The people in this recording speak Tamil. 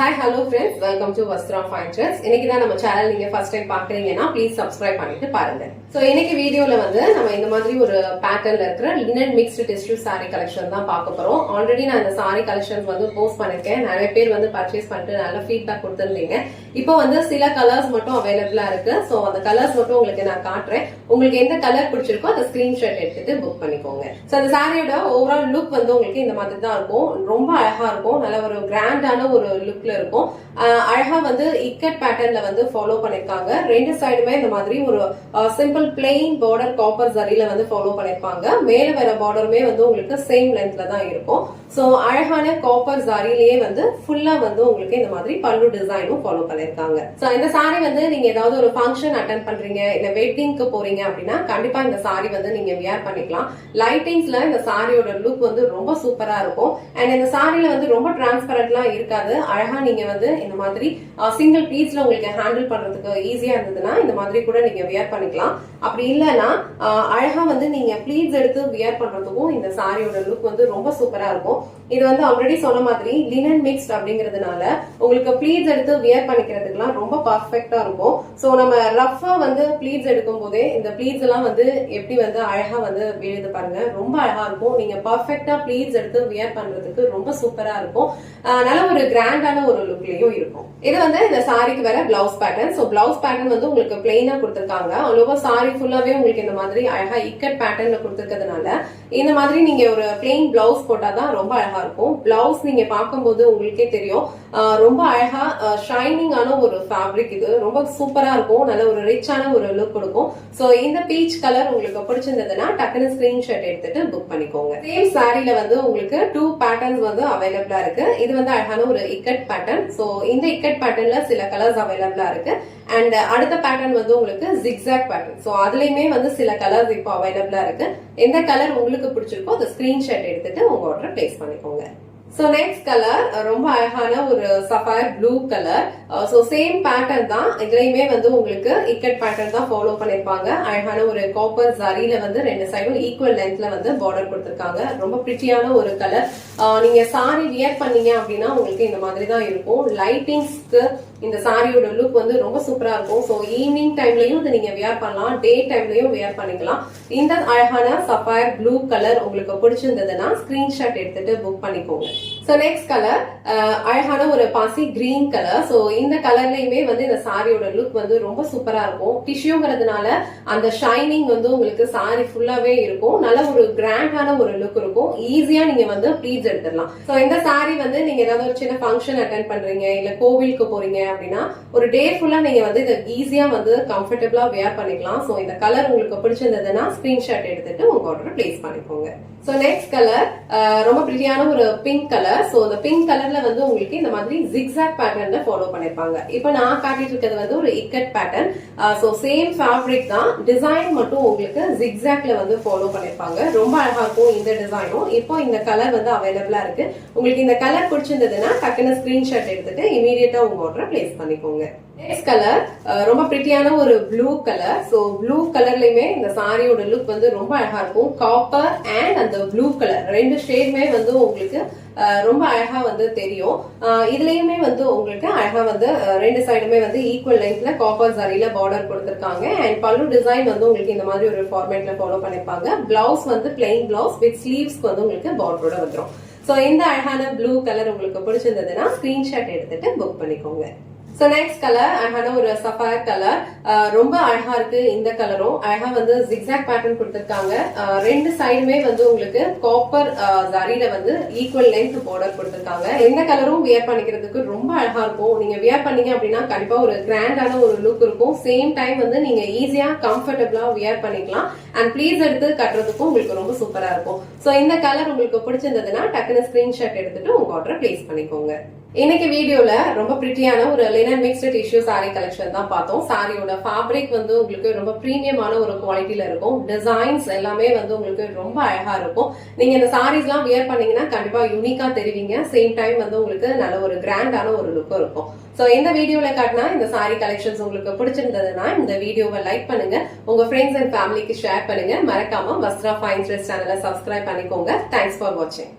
Hi hello friends, welcome to Vastra fine dress. இன்னைக்கு தான் நம்ம சேனல் நீங்க ஃபர்ஸ்ட் டைம் பாக்குறீங்கன்னா ப்ளீஸ் சப்ஸ்கிரைப் பண்ணிட்டு பாருங்க. சோ இன்னைக்கு வீடியோல வந்து நம்ம இந்த மாதிரி ஒரு பேட்டர்ன்ல இருக்கிற linen mixed tissue sorry collection தான் பார்க்க போறோம். ஆல்ரெடி நான் இந்த சாரி கலெக்ஷன்ஸ் வந்து போஸ்ட் பண்ணிருக்கேன். நிறைய பேர் வந்து பர்ச்சேஸ் பண்ணிட்டு நல்ல ஃபீட்பேக் கொடுத்துருந்தீங்க. இப்போ வந்து சில கலர்ஸ் மட்டும் அவைலபிளா இருக்கு. சோ அந்த கலர்ஸ் மட்டும் உங்களுக்கு நான் காட்டுறேன். உங்களுக்கு எந்த கலர் பிடிச்சிருக்கோ அதை ஸ்கிரீன்ஷாட் எடுத்துட்டு புக் பண்ணிக்கோங்க. சோ அந்த சாரியோட ஓவரால் லுக் வந்து உங்களுக்கு இந்த மாதிரி தான் இருக்கும். ரொம்ப அழகா இருக்கும். நல்ல ஒரு கிராண்டான ஒரு லுக்ல இருக்கும். அழகா வந்து இக்கட் பேட்டர்ன்ல வந்து ஃபாலோ பண்ணிருக்காங்க. ரெண்டு சைடுமே இந்த மாதிரி ஒரு சிம்பிள் பிளெயின் பார்டர் காப்பர் ஜரியில வந்து ஃபாலோ பண்ணிருப்பாங்க. மேல வர பார்டருமே வந்து உங்களுக்கு சேம் லென்த்ல தான் இருக்கும். சோ அழகான காப்பர் ஜரியிலேயே வந்து ஃபுல்லா வந்து உங்களுக்கு இந்த மாதிரி பல்லு டிசைனும் ஃபாலோ பண்ணிருக்காங்க. சோ இந்த சாரி வந்து நீங்க ஏதாவது ஒரு ஃபங்க்ஷன் அட்டென்ட் பண்றீங்க, இல்ல வெட்டிங்க்கு போறீங்க அப்படின்னா கண்டிப்பா இந்த சாரி வந்து நீங்க வியர் பண்ணிக்கலாம். லைட்டிங்ஸ்ல இந்த சாரியோட லுக் வந்து ரொம்ப சூப்பரா இருக்கும். அண்ட் இந்த சாரியில வந்து ரொம்ப டிரான்ஸ்பரண்ட்லாம் இருக்காது. அழகா நீங்க வந்து இந்த மாதிரி சிங்கிள் பீஸ்ல உங்களுக்கு ஹேண்டில் பண்றதுக்கு ஈஸியா இருந்ததுன்னா இந்த மாதிரி கூட நீங்க வியர் பண்ணிக்கலாம். அப்படி இல்லைன்னா அழகா வந்து நீங்க ப்ளீட்ஸ் எடுத்து வியர் பண்றதுக்கும் இந்த சாரியோட லுக் வந்து ரொம்ப சூப்பரா இருக்கும். இது வந்து ஆல்ரெடி சொன்ன மாதிரி லினன் மிக்ஸ்ட் அப்படிங்கறதுனால உங்களுக்கு ப்ளீட்ஸ் எடுத்து வியர் பண்ணிக்கிறதுக்குலாம் ரொம்ப பர்ஃபெக்டா இருக்கும். சோ நம்ம ரஃபா வந்து ப்ளீட்ஸ் எடுக்கும் போதே இந்த ப்ளீட்ஸ் எல்லாம் வந்து எப்படி வந்து அழகா வந்து விழுது பாருங்க, ரொம்ப அழகா இருக்கும். நீங்க பர்ஃபெக்டா ப்ளீட்ஸ் எடுத்து வியர் பண்றதுக்கு ரொம்ப சூப்பரா இருக்கும். நல்ல ஒரு கிராண்டான ஒரு லுக்லயும் இருக்கும். இது வந்து இந்த சாரிக்கு வர blouse pattern. So blouse pattern வந்து உங்களுக்கு பிளெயினா கொடுத்திருக்காங்க. அவ்வளவா சாரி ஃபுல்லாவே உங்களுக்கு இந்த மாதிரி அழகா இக்கட் பேட்டர்ன்ல கொடுத்திருக்கிறதுனால இந்த மாதிரி நீங்க ஒரு பிளெயின் பிளவுஸ் போட்டாதான் ரொம்ப அழகா இருக்கும். பிளவுஸ் நீங்க பார்க்கும்போது உங்களுக்கே தெரியும், ரொம்ப அழகா ஷைனிங்கான ஒரு ஃபேப்ரிக். இது ரொம்ப சூப்பரா இருக்கும். நல்ல ஒரு ரிச்சான ஒரு லுக் கொடுக்கும். சோ இந்த பீச் கலர் உங்களுக்கு பிடிச்சிருந்ததுன்னா டக்குனு ஸ்கிரீன்ஷாட் எடுத்துட்டு புக் பண்ணிக்கோங்க. சேம் சாரில வந்து உங்களுக்கு 2 பேட்டர்ன்ஸ் வந்து அவைலபிளா இருக்கு. இது வந்து அழகான ஒரு இக்கட் பேட்டர்ன். சோ இந்த இக்கட் பேட்டர்ன்ல சில கலர்ஸ் அவைலபிளா இருக்கு. அண்ட் அடுத்த பேட்டர்ன் வந்து உங்களுக்கு ஜிக்ஸாக் பேட்டர்ன். சோ அதுலயுமே வந்து சில கலர்ஸ் இப்போ அவைலபிளா இருக்கு. எந்த கலர் உங்களுக்கு பிடிச்சிருக்கோ அதை ஸ்கிரீன்ஷாட் எடுத்துட்டு உங்க ஆர்டர் பிளேஸ் பண்ணிக்கோங்க. சோ நெக்ஸ்ட் கலர் ரொம்ப அழகான ஒரு sapphire blue colour. So same pattern தான். இதுலயுமே வந்து உங்களுக்கு இக்கட் பேட்டர்ன் தான் ஃபாலோ பண்ணிருப்பாங்க. அழகான ஒரு காப்பர் ஜரியில வந்து ரெண்டு சைடும் ஈக்குவல் லென்த்ல வந்து பார்டர் கொடுத்திருக்காங்க. ரொம்ப பிரிட்டியான ஒரு கலர். நீங்க சாரி வியர் பண்ணீங்க அப்படின்னா உங்களுக்கு இந்த மாதிரி தான் இருக்கும். லைட்டிங்ஸ்க்கு இந்த சாரியோட லுக் வந்து ரொம்ப சூப்பரா இருக்கும். சோ ஈவினிங் டைம்லயும் இதை நீங்க வியர் பண்ணலாம், டே டைம்லயும் வியர் பண்ணிக்கலாம். இந்த அழகான சஃபயர் ப்ளூ கலர் உங்களுக்கு பிடிச்சிருந்ததுன்னா ஸ்கிரீன்ஷாட் எடுத்துட்டு புக் பண்ணிக்கோங்க. சோ நெக்ஸ்ட் கலர் அழகான ஒரு பாசி கிரீன் கலர். சோ இந்த கலர்லயுமே வந்து இந்த சாரியோட லுக் வந்து ரொம்ப சூப்பரா இருக்கும். டிஷ்யூங்கிறதுனால அந்த ஷைனிங் வந்து உங்களுக்கு சாரி ஃபுல்லாவே இருக்கும். நல்ல ஒரு கிராண்டான ஒரு லுக் இருக்கும். ஈஸியா நீங்க வந்து ப்ளீட்ஸ் எடுத்துடலாம். சோ இந்த சாரி வந்து நீங்க ஏதாவது ஒரு சின்ன ஃபங்க்ஷன் அட்டென்ட் பண்றீங்க, இல்ல கோவிலுக்கு போறீங்க அப்படின்னா ஒரு டே ஃபுல்லா நீங்க வந்து இதை ஈஸியா வந்து கம்ஃபர்டபுளா வியர் பண்ணிக்கலாம். சோ இந்த கலர் உங்களுக்கு பிடிச்சிருந்ததுன்னா ஸ்கிரீன்ஷாட் எடுத்துட்டு உங்க ஆர்டர் பிளேஸ் பண்ணிக்கோங்க. சோ நெக்ஸ்ட் கலர் ரொம்ப பிரிட்டியான ஒரு பிங்க் கலர். சோ இந்த பிங்க் கலர்ல வந்து உங்களுக்கு இந்த மாதிரி ஜிக்ஸாக் பேட்டர்ன்ல ஃபாலோ பண்ணிருப்பாங்க. இப்போ நான் காட்டிட்டு இருக்கிறது வந்து ஒரு ikat pattern. So same fabric தான், டிசைன் மட்டும் உங்களுக்கு ஜிக்ஸாக்ல வந்து ஃபாலோ பண்ணிருப்பாங்க. ரொம்ப அழகா இருக்கும் இந்த டிசைனும். இப்போ இந்த கலர் வந்து அவைலபிளா இருக்கு. உங்களுக்கு இந்த கலர் பிடிச்சிருந்ததுன்னா டக்குன்னு ஸ்கிரீன்ஷாட் எடுத்துட்டு இமீடியட்டா உங்க ஆர்டர் பிளேஸ் பண்ணிக்கோங்க. நெக்ஸ்ட் கலர் ரொம்ப பிரிட்டியான ஒரு ப்ளூ கலர். சோ ப்ளூ கலர்லயுமே இந்த சாரியோட லுக் வந்து ரொம்ப அழகா இருக்கும். காப்பர் அண்ட் அந்த ப்ளூ கலர் ரெண்டு ஷேடுமே வந்து உங்களுக்கு ரொம்ப அழகா வந்து தெரியும். இதுலயுமே வந்து உங்களுக்கு அழகா வந்து ரெண்டு சைடுமே வந்து ஈக்குவல் லென்த்ல காப்பர் ஜரியில பார்டர் கொடுத்திருக்காங்க. அண்ட் பல்லு டிசைன் வந்து உங்களுக்கு இந்த மாதிரி ஒரு ஃபார்மேட்ல ஃபாலோ பண்ணிருப்பாங்க. பிளவுஸ் வந்து பிளெயின் பிளவுஸ் வித் ஸ்லீவ்ஸ்க்கு வந்து உங்களுக்கு பார்டரோட வந்துடும். சோ இந்த அழகான ப்ளூ கலர் உங்களுக்கு பிடிச்சிருந்ததுன்னா ஸ்கிரீன்ஷாட் எடுத்துட்டு புக் பண்ணிக்கோங்க. சோ நெக்ஸ்ட் கலர் அழகான ஒரு சஃபயர் கலர். ரொம்ப அழகா இருக்கு இந்த கலரும். அழகா வந்து ஜிக்ஸாக் பேட்டர்ன் கொடுத்திருக்காங்க. ரெண்டு சைடுமே வந்து உங்களுக்கு காப்பர் ஜரியில வந்து ஈக்குவல் லென்த் பார்டர் கொடுத்திருக்காங்க. இந்த கலரும் வியர் பண்ணிக்கிறதுக்கு ரொம்ப அழகா இருக்கும். நீங்க வியர் பண்ணீங்க அப்படின்னா கண்டிப்பா ஒரு கிராண்டான ஒரு லுக் இருக்கும். சேம் டைம் வந்து நீங்க ஈஸியா கம்ஃபர்டபுளா வியர் பண்ணிக்கலாம். அண்ட் ப்ளீஸ் எடுத்து கட்டுறதுக்கும் உங்களுக்கு ரொம்ப சூப்பரா இருக்கும். சோ இந்த கலர் உங்களுக்கு பிடிச்சிருந்ததுன்னா டக்குனு ஸ்கிரீன்ஷாட் எடுத்துட்டு உங்க ஆர்டர் பிளேஸ் பண்ணிக்கோங்க. இன்னைக்கு வீடியோல ரொம்ப பிரிட்டியான ஒரு linen mixed tissue sorry collection தான் பார்த்தோம். சாரியோட ஃபேப்ரிக் வந்து உங்களுக்கு ரொம்ப பிரீமியமான ஒரு குவாலிட்டியில இருக்கும். டிசைன்ஸ் எல்லாமே வந்து உங்களுக்கு ரொம்ப அழகா இருக்கும். நீங்க இந்த சாரீஸ் எல்லாம் வியர் பண்ணீங்கன்னா கண்டிப்பா யூனிக்கா தெரிவிங்க. சேம் டைம் வந்து உங்களுக்கு நல்ல ஒரு கிராண்டான ஒரு லுக்கும் இருக்கும். சோ இந்த வீடியோல காட்டினா இந்த சாரி கலெக்ஷன்ஸ் உங்களுக்கு பிடிச்சிருந்ததுன்னா இந்த வீடியோவை லைக் பண்ணுங்க, உங்க ஃப்ரெண்ட்ஸ் அண்ட் ஃபேமிலிக்கு ஷேர் பண்ணுங்க. மறக்காம வஸ்த்ரா ஃபைன் ட்ரெஸ் சேனலை சப்ஸ்கிரைப் பண்ணிக்கோங்க. தேங்க்ஸ் ஃபார் வாட்சிங்.